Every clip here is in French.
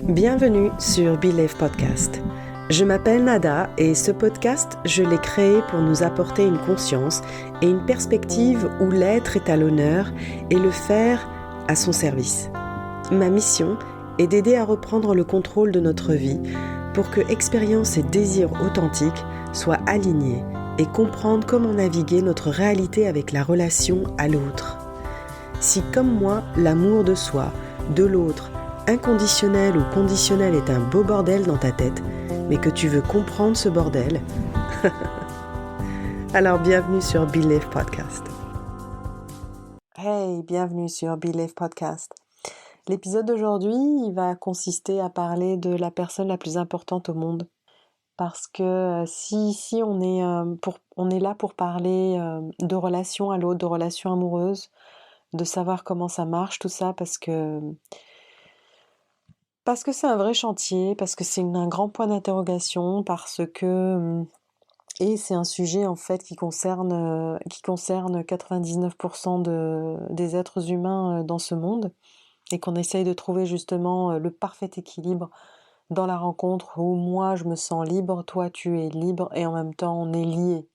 Bienvenue sur Believe Podcast. Je m'appelle Nada et ce podcast, je l'ai créé pour nous apporter une conscience et une perspective où l'être est à l'honneur et le faire à son service. Ma mission est d'aider à reprendre le contrôle de notre vie pour que expérience et désir authentiques soient alignés et comprendre comment naviguer notre réalité avec la relation à l'autre. Si comme moi, l'amour de soi, de l'autre, inconditionnel ou conditionnel est un beau bordel dans ta tête, mais que tu veux comprendre ce bordel, alors bienvenue sur Believe Podcast. Hey, bienvenue sur Believe Podcast. L'épisode d'aujourd'hui, il va consister à parler de la personne la plus importante au monde. Parce que si on est là pour parler de relation à l'autre, de relations amoureuses, de savoir comment ça marche, tout ça, parce que c'est un vrai chantier, parce que c'est un grand point d'interrogation, et c'est un sujet en fait qui concerne 99% des êtres humains dans ce monde, et qu'on essaye de trouver justement le parfait équilibre dans la rencontre où moi je me sens libre, toi tu es libre, et en même temps on est liés.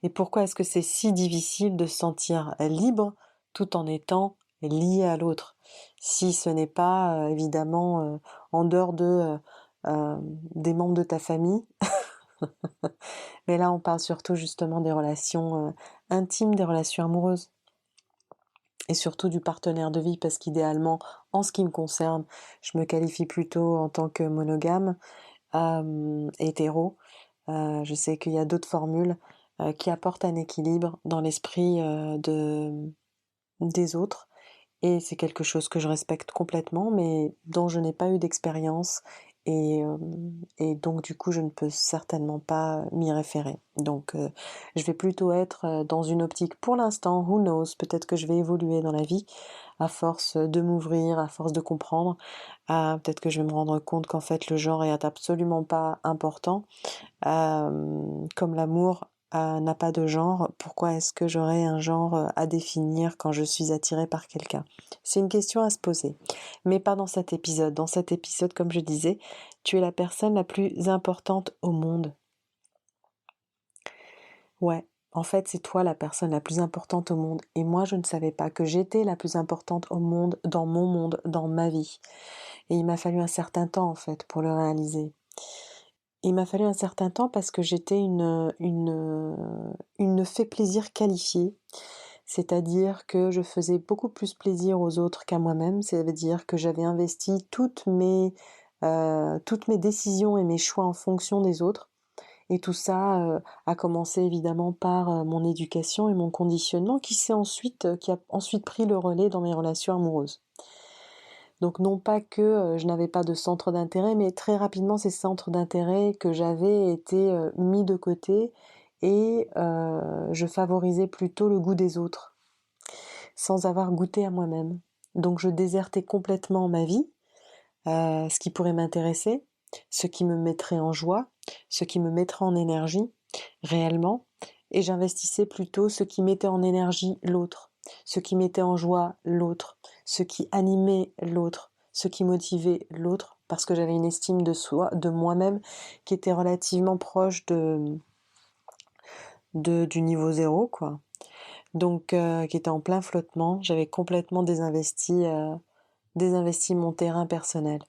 Et pourquoi est-ce que c'est si difficile de se sentir libre tout en étant lié à l'autre? Si ce n'est pas évidemment en dehors des membres de ta famille, mais là on parle surtout justement des relations intimes, des relations amoureuses, et surtout du partenaire de vie, parce qu'idéalement, en ce qui me concerne, je me qualifie plutôt en tant que monogame, hétéro. Je sais qu'il y a d'autres formules qui apportent un équilibre dans l'esprit des autres, et c'est quelque chose que je respecte complètement, mais dont je n'ai pas eu d'expérience, et, euh, et donc du coup je ne peux certainement pas m'y référer. Donc je vais plutôt être dans une optique pour l'instant, who knows, peut-être que je vais évoluer dans la vie à force de m'ouvrir, à force de comprendre, peut-être que je vais me rendre compte qu'en fait le genre est absolument pas important, comme l'amour n'a pas de genre. Pourquoi est-ce que j'aurais un genre à définir quand je suis attirée par quelqu'un? C'est une question à se poser, mais pas dans cet épisode. Dans cet épisode, comme je disais, tu es la personne la plus importante au monde. Ouais, en fait, c'est toi la personne la plus importante au monde. Et moi, je ne savais pas que j'étais la plus importante au monde, dans ma vie. Et il m'a fallu un certain temps, en fait, pour le réaliser. Il m'a fallu un certain temps parce que j'étais une fait plaisir qualifiée. C'est-à-dire que je faisais beaucoup plus plaisir aux autres qu'à moi-même. Ça veut dire que j'avais investi toutes mes décisions et mes choix en fonction des autres. Et tout ça a commencé évidemment par mon éducation et mon conditionnement qui a ensuite pris le relais dans mes relations amoureuses. Donc non pas que je n'avais pas de centre d'intérêt, mais très rapidement ces centres d'intérêt que j'avais été mis de côté, et je favorisais plutôt le goût des autres, sans avoir goûté à moi-même. Donc je désertais complètement ma vie, ce qui pourrait m'intéresser, ce qui me mettrait en joie, ce qui me mettrait en énergie réellement, et j'investissais plutôt ce qui mettait en énergie l'autre, ce qui mettait en joie l'autre, ce qui animait l'autre, ce qui motivait l'autre, parce que j'avais une estime de soi, de moi-même, qui était relativement proche du niveau zéro, quoi. Donc, qui était en plein flottement. J'avais complètement désinvesti mon terrain personnel.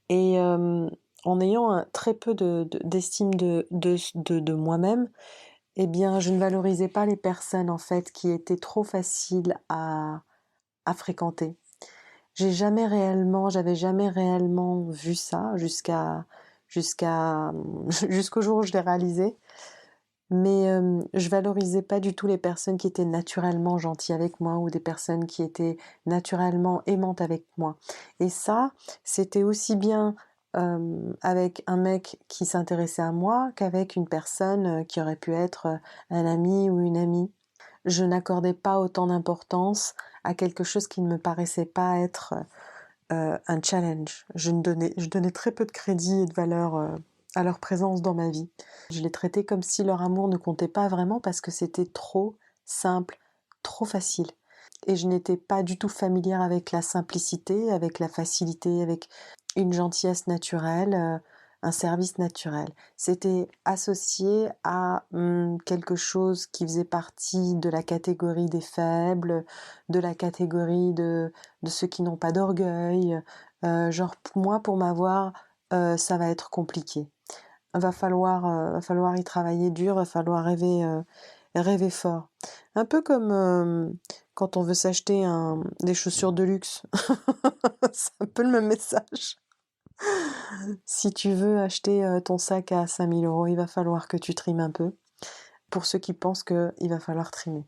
Et en ayant très peu d'estime de moi-même, eh bien, je ne valorisais pas les personnes en fait qui étaient trop faciles à fréquenter. J'avais jamais réellement vu ça jusqu'au jour où je l'ai réalisé. Mais je valorisais pas du tout les personnes qui étaient naturellement gentilles avec moi, ou des personnes qui étaient naturellement aimantes avec moi. Et ça, c'était aussi bien avec un mec qui s'intéressait à moi qu'avec une personne qui aurait pu être un ami ou une amie. Je n'accordais pas autant d'importance à quelque chose qui ne me paraissait pas être un challenge. Je donnais très peu de crédit et de valeur à leur présence dans ma vie. Je les traitais comme si leur amour ne comptait pas vraiment, parce que c'était trop simple, trop facile. et je n'étais pas du tout familière avec la simplicité, avec la facilité, avec une gentillesse naturelle, un service naturel. C'était associé à quelque chose qui faisait partie de la catégorie des faibles, de la catégorie de ceux qui n'ont pas d'orgueil. Genre, moi, pour m'avoir, ça va être compliqué. Va falloir y travailler dur, va falloir rêver fort. Un peu comme quand on veut s'acheter des chaussures de luxe. C'est un peu le même message. Si tu veux acheter ton sac à 5 000 €, il va falloir que tu trimes un peu. Pour ceux qui pensent qu'il va falloir trimer.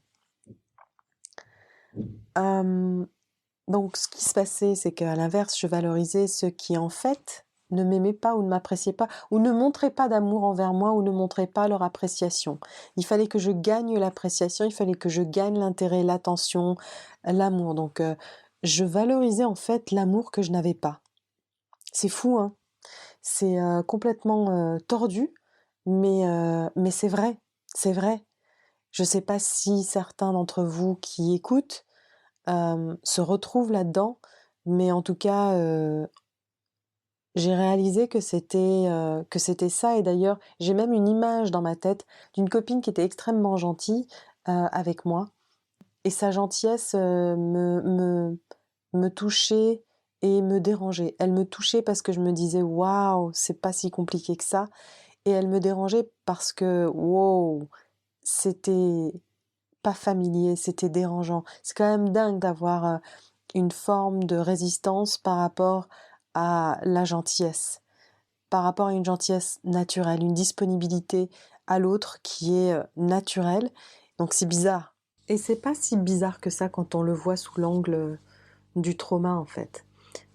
Donc ce qui se passait, c'est qu'à l'inverse, je valorisais ceux qui en fait ne m'aimaient pas ou ne m'appréciaient pas ou ne montraient pas d'amour envers moi ou ne montraient pas leur appréciation. Il fallait que je gagne l'appréciation, il fallait que je gagne l'intérêt, l'attention, l'amour. Donc je valorisais en fait l'amour que je n'avais pas. C'est fou, hein? C'est complètement tordu, mais c'est vrai, c'est vrai. Je ne sais pas si certains d'entre vous qui écoutent se retrouvent là-dedans, mais en tout cas, j'ai réalisé que c'était ça. Et d'ailleurs, j'ai même une image dans ma tête d'une copine qui était extrêmement gentille avec moi, et sa gentillesse me touchait et me dérangeait. Elle me touchait parce que je me disais waouh, c'est pas si compliqué que ça, et elle me dérangeait parce que wow, c'était pas familier, c'était dérangeant. C'est quand même dingue d'avoir une forme de résistance par rapport à la gentillesse, par rapport à une gentillesse naturelle, une disponibilité à l'autre qui est naturelle. Donc c'est bizarre. Et c'est pas si bizarre que ça quand on le voit sous l'angle du trauma en fait.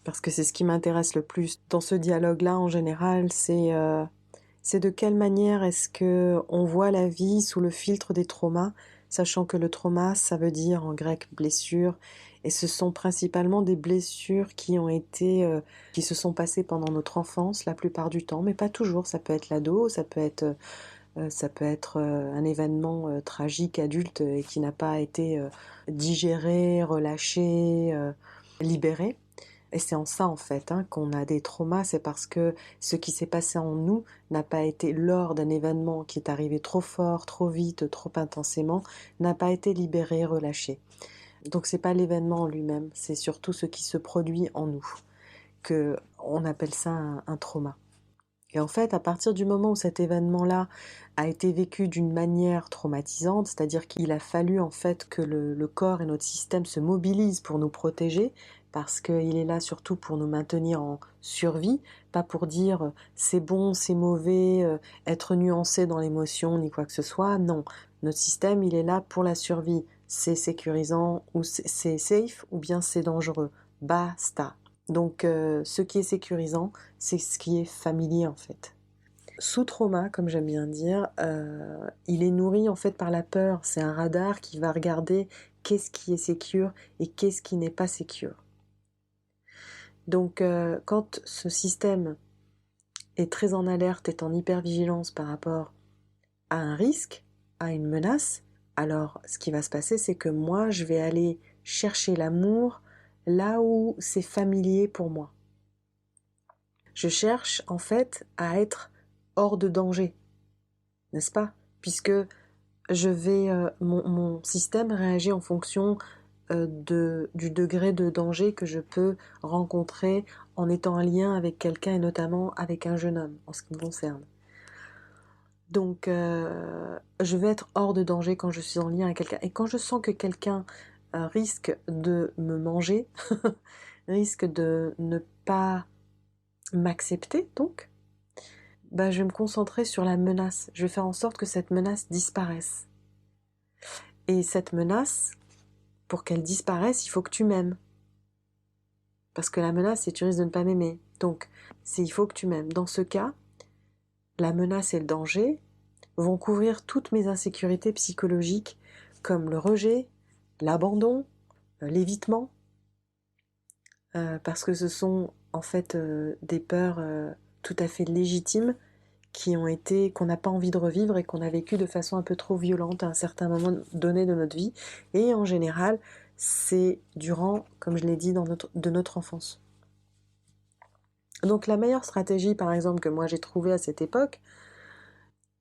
Parce que c'est ce qui m'intéresse le plus dans ce dialogue-là en général, c'est de quelle manière est-ce que on voit la vie sous le filtre des traumas, sachant que le trauma, ça veut dire en grec blessure, et ce sont principalement des blessures qui se sont passées pendant notre enfance la plupart du temps, mais pas toujours. Ça peut être l'ado, ça peut être un événement tragique adulte et qui n'a pas été digéré, relâché, libéré. Et c'est en ça, en fait, hein, qu'on a des traumas, c'est parce que ce qui s'est passé en nous n'a pas été lors d'un événement qui est arrivé trop fort, trop vite, trop intensément, n'a pas été libéré, relâché. Donc c'est pas l'événement en lui-même, c'est surtout ce qui se produit en nous, que on appelle ça un trauma. Et en fait, à partir du moment où cet événement-là a été vécu d'une manière traumatisante, c'est-à-dire qu'il a fallu en fait que le corps et notre système se mobilisent pour nous protéger, parce qu'il est là surtout pour nous maintenir en survie, pas pour dire c'est bon, c'est mauvais, être nuancé dans l'émotion ni quoi que ce soit. Non, notre système, il est là pour la survie. C'est sécurisant ou c'est safe ou bien c'est dangereux. Basta. Donc ce qui est sécurisant, c'est ce qui est familier en fait. Sous trauma, comme j'aime bien dire, il est nourri en fait par la peur. C'est un radar qui va regarder qu'est-ce qui est sécure et qu'est-ce qui n'est pas sécure. Donc quand ce système est très en alerte, est en hypervigilance par rapport à un risque, à une menace, alors ce qui va se passer, c'est que moi, je vais aller chercher l'amour là où c'est familier pour moi. Je cherche en fait à être hors de danger, n'est-ce pas? Puisque mon système réagit en fonction du degré de danger que je peux rencontrer en étant en lien avec quelqu'un et notamment avec un jeune homme en ce qui me concerne. Donc je vais être hors de danger quand je suis en lien avec quelqu'un. Et quand je sens que quelqu'un risque de me manger, risque de ne pas m'accepter donc, bah, je vais me concentrer sur la menace. Je vais faire en sorte que cette menace disparaisse. Et cette menace, pour qu'elle disparaisse, il faut que tu m'aimes. Parce que la menace, c'est tu risques de ne pas m'aimer. Donc, c'est il faut que tu m'aimes. Dans ce cas, la menace et le danger vont couvrir toutes mes insécurités psychologiques, comme le rejet, l'abandon, l'évitement, parce que ce sont en fait des peurs tout à fait légitimes qu'on n'a pas envie de revivre et qu'on a vécu de façon un peu trop violente à un certain moment donné de notre vie. Et en général, c'est durant, comme je l'ai dit, de notre enfance. Donc la meilleure stratégie, par exemple, que moi j'ai trouvée à cette époque,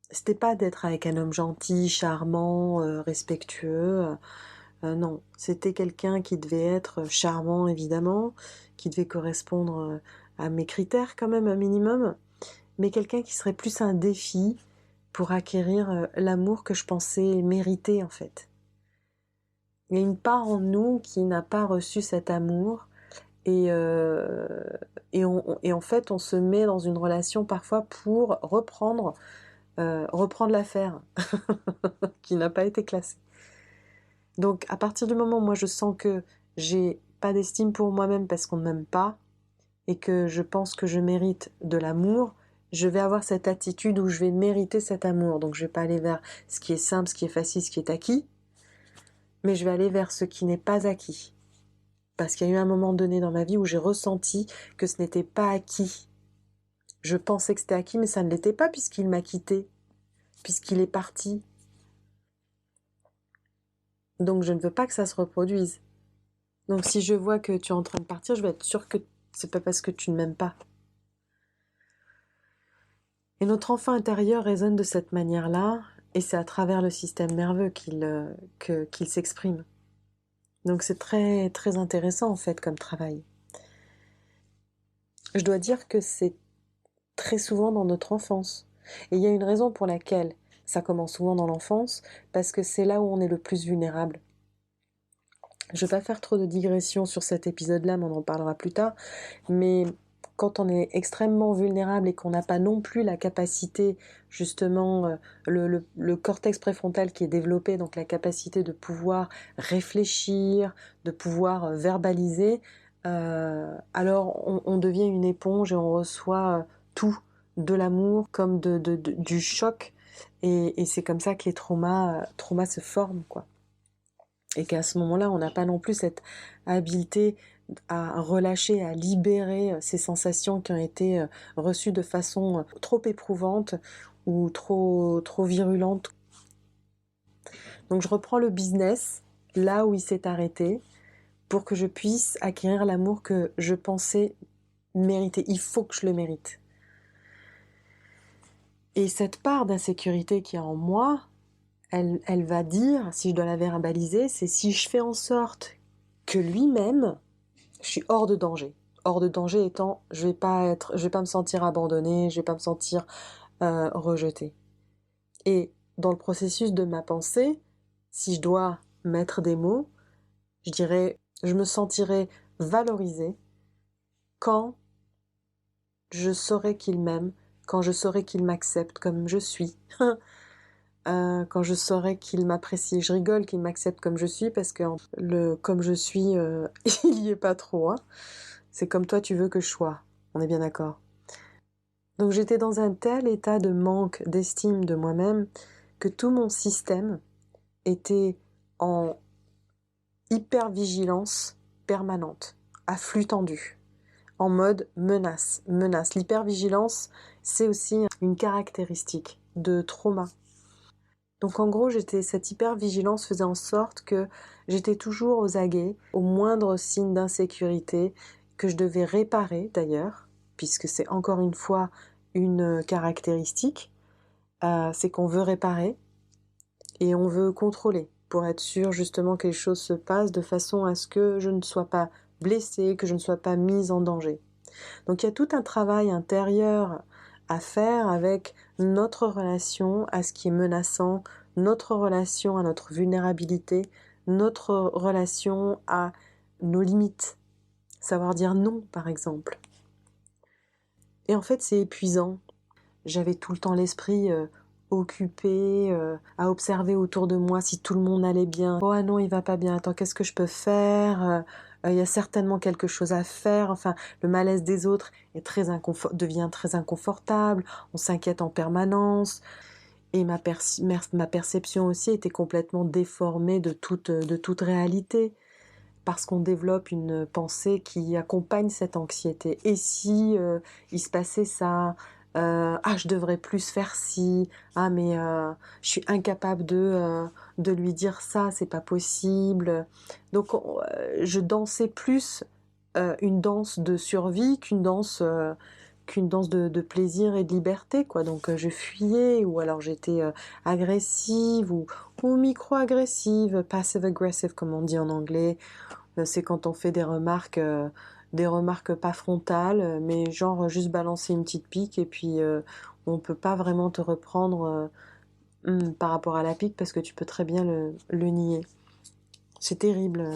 c'était pas d'être avec un homme gentil, charmant, respectueux. Non, c'était quelqu'un qui devait être charmant, évidemment, qui devait correspondre à mes critères quand même, un minimum, mais quelqu'un qui serait plus un défi pour acquérir l'amour que je pensais mériter, en fait. Il y a une part en nous qui n'a pas reçu cet amour, et en fait, on se met dans une relation parfois pour reprendre l'affaire qui n'a pas été classée. Donc à partir du moment où moi je sens que j'ai pas d'estime pour moi-même parce qu'on ne m'aime pas et que je pense que je mérite de l'amour, je vais avoir cette attitude où je vais mériter cet amour. Donc je vais pas aller vers ce qui est simple, ce qui est facile, ce qui est acquis, mais je vais aller vers ce qui n'est pas acquis. Parce qu'il y a eu un moment donné dans ma vie où j'ai ressenti que ce n'était pas acquis. Je pensais que c'était acquis, mais ça ne l'était pas puisqu'il m'a quitté, puisqu'il est parti. Donc je ne veux pas que ça se reproduise. Donc si je vois que tu es en train de partir, je vais être sûre que c'est pas parce que tu ne m'aimes pas. Et notre enfant intérieur résonne de cette manière-là, et c'est à travers le système nerveux qu'il s'exprime. Donc c'est très, très intéressant en fait comme travail. Je dois dire que c'est très souvent dans notre enfance. Et il y a une raison pour laquelle ça commence souvent dans l'enfance, parce que c'est là où on est le plus vulnérable. Je ne vais pas faire trop de digressions sur cet épisode-là, mais on en parlera plus tard. Mais quand on est extrêmement vulnérable et qu'on n'a pas non plus la capacité, justement, le cortex préfrontal qui est développé, donc la capacité de pouvoir réfléchir, de pouvoir verbaliser, alors on devient une éponge et on reçoit tout, de l'amour comme du choc. Et c'est comme ça que les traumas se forment, quoi. Et qu'à ce moment-là, on n'a pas non plus cette habileté à relâcher, à libérer ces sensations qui ont été reçues de façon trop éprouvante ou trop virulente. Donc je reprends le business là où il s'est arrêté pour que je puisse acquérir l'amour que je pensais mériter. Il faut que je le mérite. Et cette part d'insécurité qui est en moi, elle va dire, si je dois la verbaliser, c'est si je fais en sorte que lui-même, je suis hors de danger. Hors de danger étant, je vais pas me sentir abandonnée, je vais pas me sentir rejetée. Et dans le processus de ma pensée, si je dois mettre des mots, je dirais, je me sentirais valorisée quand je saurais qu'il m'aime, quand je saurais qu'il m'accepte comme je suis. Quand je saurais qu'il m'apprécie. Je rigole qu'il m'accepte comme je suis parce que le comme je suis, il y est pas trop, hein. C'est comme toi tu veux que je sois. On est bien d'accord. Donc j'étais dans un tel état de manque d'estime de moi-même que tout mon système était en hypervigilance permanente, à flux tendu, en mode menace, menace. L'hypervigilance, c'est aussi une caractéristique de trauma. Donc en gros, cette hypervigilance faisait en sorte que j'étais toujours aux aguets, au moindre signe d'insécurité, que je devais réparer d'ailleurs, puisque c'est encore une fois une caractéristique, c'est qu'on veut réparer et on veut contrôler pour être sûr justement que les choses se passent de façon à ce que je ne sois pas blessée, que je ne sois pas mise en danger. Donc il y a tout un travail intérieur à faire avec notre relation à ce qui est menaçant, notre relation à notre vulnérabilité, notre relation à nos limites. Savoir dire non, par exemple. Et en fait, c'est épuisant. J'avais tout le temps l'esprit occupé, à observer autour de moi si tout le monde allait bien. Oh ah non, il va pas bien. Attends, qu'est-ce que je peux faire? Il y a certainement quelque chose à faire. Enfin, le malaise des autres devient très inconfortable. On s'inquiète en permanence. Et ma perception aussi était complètement déformée de toute réalité. Parce qu'on développe une pensée qui accompagne cette anxiété. Et si il se passait ça, ah je devrais plus faire ci, ah mais je suis incapable de lui dire ça, c'est pas possible. Donc je dansais plus une danse de survie qu'une danse de plaisir et de liberté, quoi. Donc je fuyais, ou alors j'étais agressive ou micro-agressive, passive-aggressive comme on dit en anglais. C'est quand on fait des remarques pas frontales, mais genre juste balancer une petite pique et puis on peut pas vraiment te reprendre par rapport à la pique parce que tu peux très bien le nier. C'est terrible.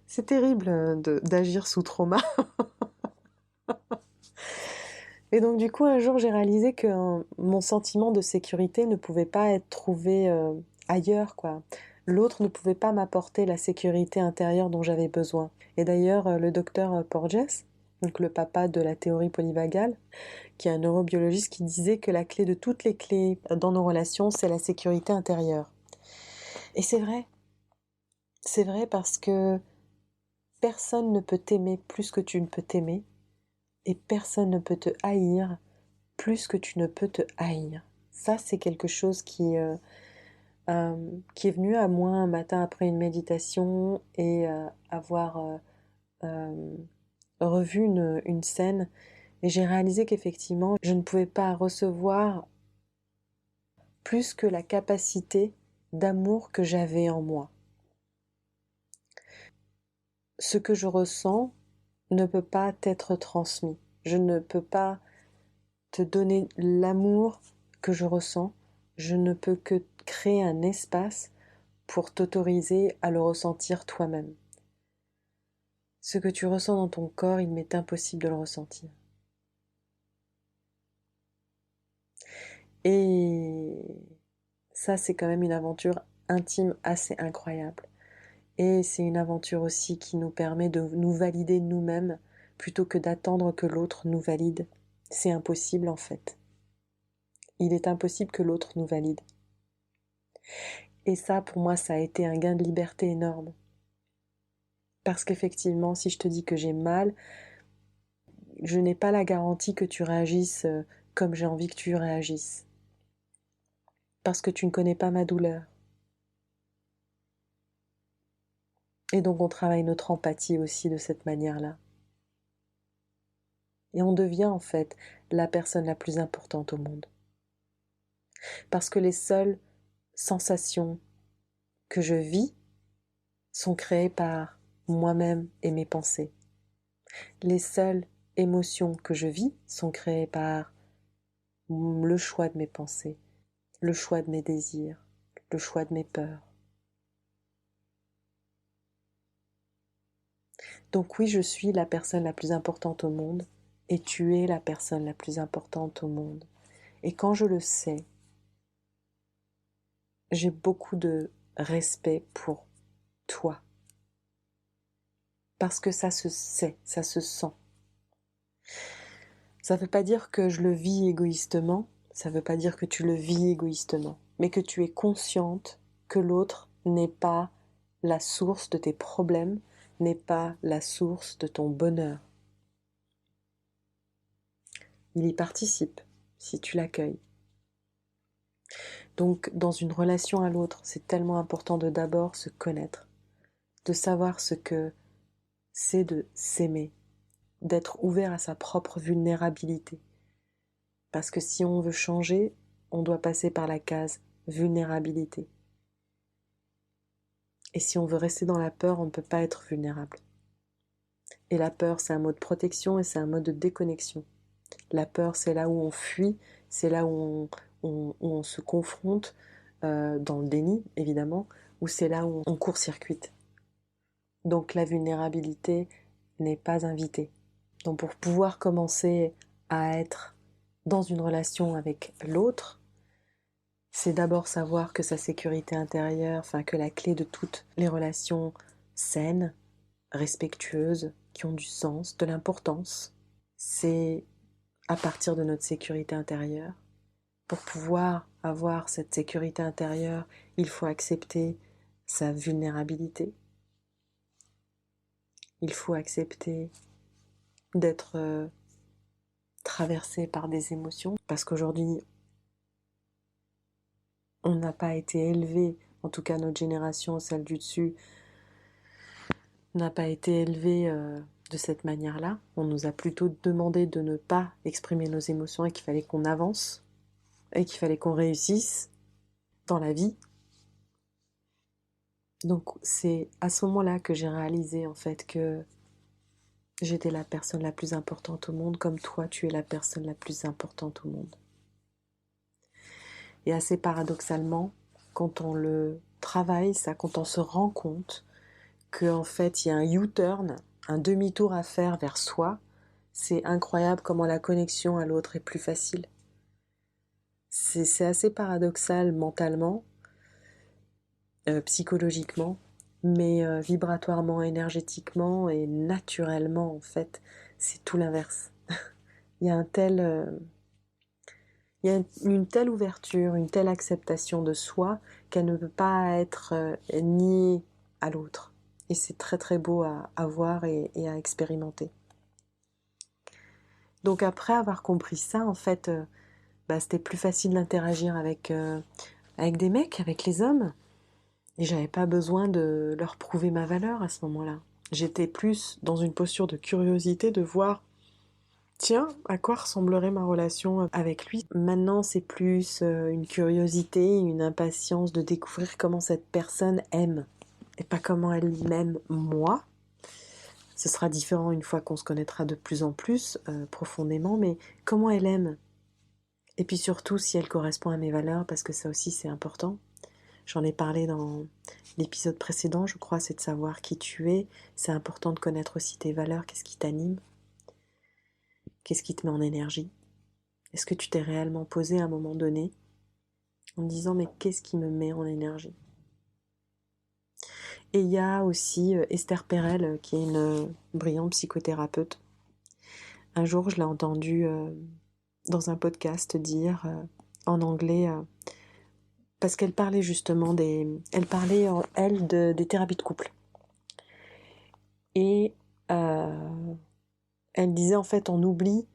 C'est terrible d'agir sous trauma. Et donc du coup un jour j'ai réalisé que mon sentiment de sécurité ne pouvait pas être trouvé ailleurs, quoi. L'autre ne pouvait pas m'apporter la sécurité intérieure dont j'avais besoin. Et d'ailleurs le docteur Porges, donc le papa de la théorie polyvagale, qui est un neurobiologiste, qui disait que la clé de toutes les clés dans nos relations, c'est la sécurité intérieure. Et c'est vrai. C'est vrai parce que personne ne peut t'aimer plus que tu ne peux t'aimer, et personne ne peut te haïr plus que tu ne peux te haïr. Ça, c'est quelque chose qui est venu à moi un matin après une méditation et avoir euh, revu une scène. Et j'ai réalisé qu'effectivement, je ne pouvais pas recevoir plus que la capacité d'amour que j'avais en moi. Ce que je ressens ne peut pas t'être transmis. Je ne peux pas te donner l'amour que je ressens. Je ne peux que créer un espace pour t'autoriser à le ressentir toi-même. Ce que tu ressens dans ton corps, il m'est impossible de le ressentir. Et ça, c'est quand même une aventure intime assez incroyable. Et c'est une aventure aussi qui nous permet de nous valider nous-mêmes plutôt que d'attendre que l'autre nous valide. C'est impossible en fait. Il est impossible que l'autre nous valide. Et ça, pour moi, ça a été un gain de liberté énorme. Parce qu'effectivement, si je te dis que j'ai mal, je n'ai pas la garantie que tu réagisses comme j'ai envie que tu réagisses. Parce que tu ne connais pas ma douleur. Et donc on travaille notre empathie aussi de cette manière-là. Et on devient en fait la personne la plus importante au monde. Parce que les seules sensations que je vis sont créées par moi-même et mes pensées. Les seules émotions que je vis sont créées par le choix de mes pensées, le choix de mes désirs, le choix de mes peurs. Donc oui, je suis la personne la plus importante au monde et tu es la personne la plus importante au monde. Et quand je le sais, j'ai beaucoup de respect pour toi. Parce que ça se sait, ça se sent. Ça ne veut pas dire que je le vis égoïstement, ça ne veut pas dire que tu le vis égoïstement, mais que tu es consciente que l'autre n'est pas la source de tes problèmes, n'est pas la source de ton bonheur. Il y participe si tu l'accueilles. Donc dans une relation à l'autre, c'est tellement important de d'abord se connaître, de savoir ce que c'est de s'aimer, d'être ouvert à sa propre vulnérabilité. Parce que si on veut changer, on doit passer par la case vulnérabilité. Et si on veut rester dans la peur, on ne peut pas être vulnérable. Et la peur, c'est un mode de protection et c'est un mode de déconnexion. La peur, c'est là où on fuit, c'est là où on se confronte dans le déni, évidemment, ou c'est là où on court-circuite. Donc la vulnérabilité n'est pas invitée. Donc pour pouvoir commencer à être dans une relation avec l'autre, c'est d'abord savoir que sa sécurité intérieure, enfin que la clé de toutes les relations saines, respectueuses, qui ont du sens, de l'importance, c'est à partir de notre sécurité intérieure. Pour pouvoir avoir cette sécurité intérieure, il faut accepter sa vulnérabilité. Il faut accepter d'être traversé par des émotions, parce qu'aujourd'hui, on n'a pas été élevé, en tout cas notre génération, celle du dessus, n'a pas été élevée de cette manière-là. On nous a plutôt demandé de ne pas exprimer nos émotions et qu'il fallait qu'on avance et qu'il fallait qu'on réussisse dans la vie. Donc c'est à ce moment-là que j'ai réalisé en fait que j'étais la personne la plus importante au monde, comme toi tu es la personne la plus importante au monde. Et assez paradoxalement, quand on le travaille, ça, quand on se rend compte qu'en fait il y a un U-turn, un demi-tour à faire vers soi, c'est incroyable comment la connexion à l'autre est plus facile. C'est assez paradoxal mentalement, psychologiquement, mais vibratoirement, énergétiquement et naturellement en fait, c'est tout l'inverse. Il y a il y a une telle ouverture, une telle acceptation de soi qu'elle ne peut pas être niée à l'autre. Et c'est très très beau à voir et à expérimenter. Donc après avoir compris ça, en fait, c'était plus facile d'interagir avec des mecs, avec les hommes. Et j'avais pas besoin de leur prouver ma valeur à ce moment-là. J'étais plus dans une posture de curiosité de voir, tiens, à quoi ressemblerait ma relation avec lui. Maintenant, c'est plus une curiosité, une impatience de découvrir comment cette personne aime et pas comment elle m'aime moi. Ce sera différent une fois qu'on se connaîtra de plus en plus profondément, mais comment elle aime. Et puis surtout si elle correspond à mes valeurs, parce que ça aussi c'est important. J'en ai parlé dans l'épisode précédent, je crois, c'est de savoir qui tu es. C'est important de connaître aussi tes valeurs, qu'est-ce qui t'anime, qu'est-ce qui te met en énergie. Est-ce que tu t'es réellement posé à un moment donné en me disant mais qu'est-ce qui me met en énergie? Et il y a aussi Esther Perel, qui est une brillante psychothérapeute. Un jour, je l'ai entendue dans un podcast dire en anglais, parce qu'elle parlait justement elle parlait, elle, des thérapies de couple. Et elle disait en fait, on oublie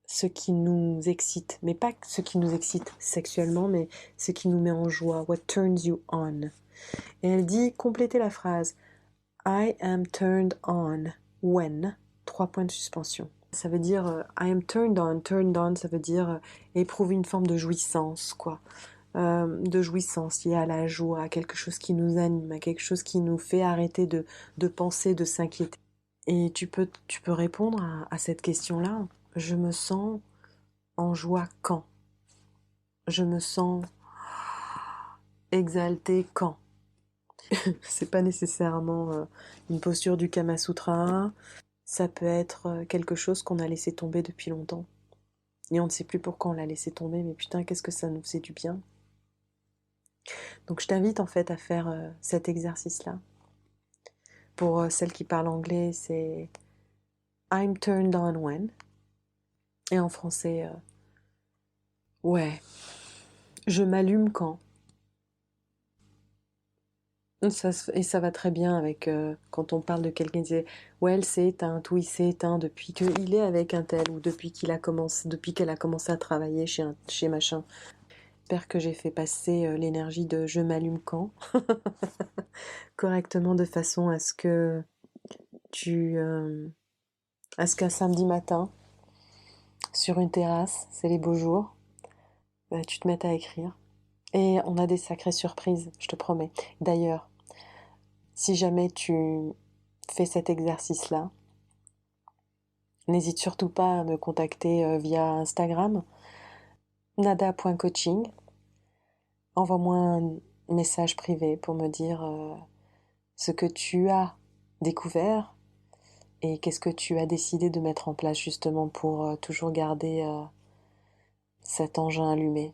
ce qui nous excite, mais pas ce qui nous excite sexuellement, mais ce qui nous met en joie, what turns you on. Et elle dit, complétez la phrase, I am turned on when, 3 points de suspension. Ça veut dire, I am turned on, ça veut dire éprouver une forme de jouissance, quoi. De jouissance liée à la joie, à quelque chose qui nous anime, à quelque chose qui nous fait arrêter de penser, de s'inquiéter. Et tu peux répondre à cette question-là. Je me sens en joie quand? Je me sens exaltée quand? C'est pas nécessairement une posture du Kama Sutra. Ça peut être quelque chose qu'on a laissé tomber depuis longtemps. Et on ne sait plus pourquoi on l'a laissé tomber, mais putain, qu'est-ce que ça nous faisait du bien. Donc je t'invite en fait à faire cet exercice-là. Pour celles qui parlent anglais, c'est I'm turned on when. Et en français, ouais, je m'allume quand. Et ça va très bien avec quand on parle de quelqu'un qui dit ouais, elle s'est éteinte ou il s'est éteint depuis qu'il est avec un tel ou depuis qu'elle a commencé à travailler chez machin. J'espère que j'ai fait passer l'énergie de je m'allume quand correctement de façon à ce que à ce qu'un samedi matin sur une terrasse, c'est les beaux jours, tu te mettes à écrire. Et on a des sacrées surprises, je te promets. D'ailleurs, si jamais tu fais cet exercice-là, n'hésite surtout pas à me contacter via Instagram, nada.coaching. Envoie-moi un message privé pour me dire ce que tu as découvert et qu'est-ce que tu as décidé de mettre en place justement pour toujours garder cet engin allumé,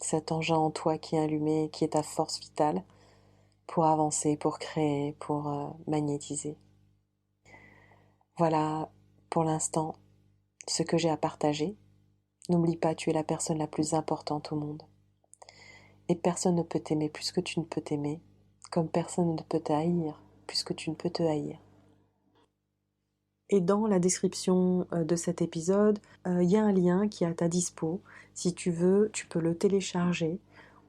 cet engin en toi qui est allumé, qui est ta force vitale pour avancer, pour créer, pour magnétiser. Voilà pour l'instant ce que j'ai à partager. N'oublie pas, tu es la personne la plus importante au monde. Et personne ne peut t'aimer plus que tu ne peux t'aimer, comme personne ne peut te haïr plus que tu ne peux te haïr. Et dans la description de cet épisode, il y a un lien qui est à ta dispo. Si tu veux, tu peux le télécharger,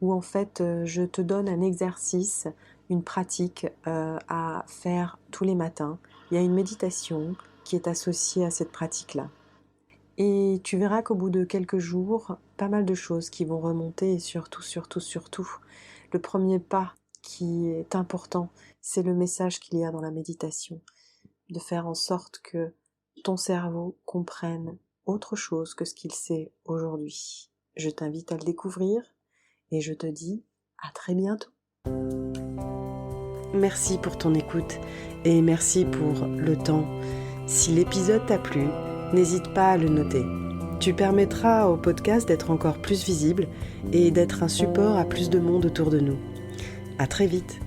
où en fait je te donne un exercice, une pratique à faire tous les matins. Il y a une méditation qui est associée à cette pratique-là. Et tu verras qu'au bout de quelques jours, pas mal de choses qui vont remonter et surtout, le premier pas qui est important, c'est le message qu'il y a dans la méditation, de faire en sorte que ton cerveau comprenne autre chose que ce qu'il sait aujourd'hui. Je t'invite à le découvrir et je te dis à très bientôt. Merci pour ton écoute et merci pour le temps. Si l'épisode t'a plu, n'hésite pas à le noter. Tu permettras au podcast d'être encore plus visible et d'être un support à plus de monde autour de nous. À très vite.